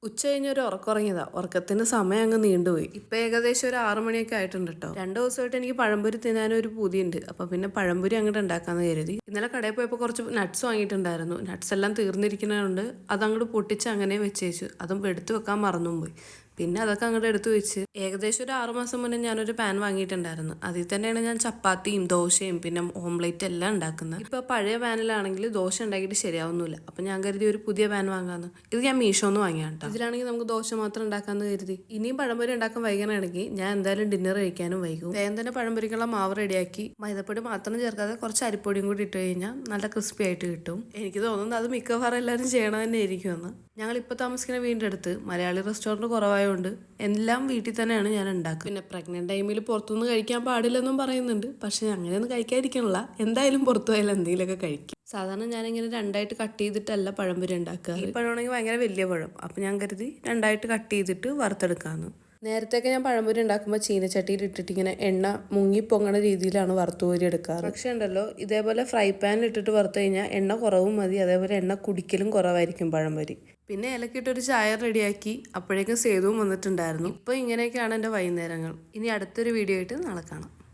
ഉച്ച കഴിഞ്ഞൊരു ഉറക്കമുറങ്ങിയതാ. ഉറക്കത്തിന് സമയം അങ്ങ് നീണ്ടുപോയി. ഇപ്പം ഏകദേശം ഒരു 6 മണിയൊക്കെ ആയിട്ടുണ്ട് കേട്ടോ. 2 ദിവസമായിട്ട് എനിക്ക് പഴംപൊരി തിന്നാനൊരു പൂതിയുണ്ട്. അപ്പം പിന്നെ പഴംപൊരി അങ്ങോട്ട് ഉണ്ടാക്കാമെന്ന് കരുതി. ഇന്നലെ കടയിൽ പോയപ്പോൾ കുറച്ച് നട്ട്സ് വാങ്ങിയിട്ടുണ്ടായിരുന്നു. നട്ട്സ് എല്ലാം തീർന്നിരിക്കുന്നതുകൊണ്ട് അതങ്ങോട്ട് പൊട്ടിച്ച് അങ്ങനെ വെച്ചേച്ചു. അതും എടുത്തു വെക്കാൻ മറന്നും പോയി. പിന്നെ അതൊക്കെ അങ്ങോട്ട് എടുത്തു വെച്ച് ഏകദേശം ഒരു 6 മാസം മുന്നേ ഞാനൊരു പാൻ വാങ്ങിയിട്ടുണ്ടായിരുന്നു. അതിൽ തന്നെയാണ് ഞാൻ ചപ്പാത്തിയും ദോശയും പിന്നെ ഓംലേറ്റ് എല്ലാം ഉണ്ടാക്കുന്നത്. ഇപ്പോൾ പഴയ പാനിലാണെങ്കിൽ ദോശ ഉണ്ടാക്കിയിട്ട് ശരിയാവുന്നില്ല. അപ്പം ഞാൻ കരുതി ഒരു പുതിയ പാൻ വാങ്ങാമെന്ന്. ഇത് ഞാൻ മീഷോന്ന് വാങ്ങിയാണ് കേട്ടോ. ഇതിലാണെങ്കിൽ നമുക്ക് ദോശ മാത്രം ഉണ്ടാക്കാമെന്ന് കരുതി. ഇനിയും പഴംപൊരി ഉണ്ടാക്കാൻ വൈകണമെങ്കിൽ ഞാൻ എന്തായാലും ഡിന്നർ കഴിക്കാനും വൈകും. വേഗം തന്നെ പഴംപൊരിക്കുള്ള മാവ് റെഡിയാക്കി മൈദപ്പൊടി മാത്രം ചേർക്കാതെ കുറച്ച് അരിപ്പൊടിയും കൂടി ഇട്ട് കഴിഞ്ഞാൽ നല്ല ക്രിസ്പി ആയിട്ട് കിട്ടും. എനിക്ക് തോന്നുന്നു അത് മിക്കവാറും എല്ലാവരും ചെയ്യണം തന്നെ ആയിരിക്കുമെന്ന്. ഞങ്ങളിപ്പോൾ താമസിക്കുന്ന വീടിൻ്റെ അടുത്ത് മലയാളി റെസ്റ്റോറൻറ്റ് കുറവായതുകൊണ്ട് എല്ലാം വീട്ടിൽ തന്നെയാണ് ഞാൻ ഉണ്ടാക്കുക. പിന്നെ പ്രഗ്നന്റ് ടൈമിൽ പുറത്തുനിന്ന് കഴിക്കാൻ പാടില്ലെന്നും പറയുന്നുണ്ട്. പക്ഷെ അങ്ങനെയൊന്നും കഴിക്കാതിരിക്കണില്ല. എന്തായാലും പുറത്തു പോയാലും എന്തെങ്കിലുമൊക്കെ കഴിക്കും. സാധാരണ ഞാനിങ്ങനെ രണ്ടായിട്ട് കട്ട് ചെയ്തിട്ടല്ല പഴംപൊരി ഉണ്ടാക്കുക. ഈ പഴമാണെങ്കിൽ ഭയങ്കര വലിയ പഴം. അപ്പം ഞാൻ കരുതി രണ്ടായിട്ട് കട്ട് ചെയ്തിട്ട് വറുത്തെടുക്കാമെന്ന്. നേരത്തെയൊക്കെ ഞാൻ പഴംപൊരി ഉണ്ടാക്കുമ്പോൾ ചീനച്ചട്ടിയിൽ ഇട്ടിട്ട് ഇങ്ങനെ എണ്ണ മുങ്ങി പൊങ്ങണ രീതിയിലാണ് വറുത്തുകോരി എടുക്കാറ്. പക്ഷേ ഉണ്ടല്ലോ, ഇതേപോലെ ഫ്രൈ പാനിൽ ഇട്ടിട്ട് വറുത്ത് കഴിഞ്ഞാൽ എണ്ണ കുറവും മതി. അതേപോലെ എണ്ണ കുടിക്കലും കുറവായിരിക്കും പഴംപൊരി. പിന്നെ ഇലക്കിട്ടൊരു ചായ റെഡിയാക്കി. അപ്പോഴേക്കും സേതുവും വന്നിട്ടുണ്ടായിരുന്നു. ഇപ്പോൾ ഇങ്ങനെയൊക്കെയാണ് എൻ്റെ വൈകുന്നേരങ്ങൾ. ഇനി അടുത്തൊരു വീഡിയോ ആയിട്ട് നാളെ കാണാം.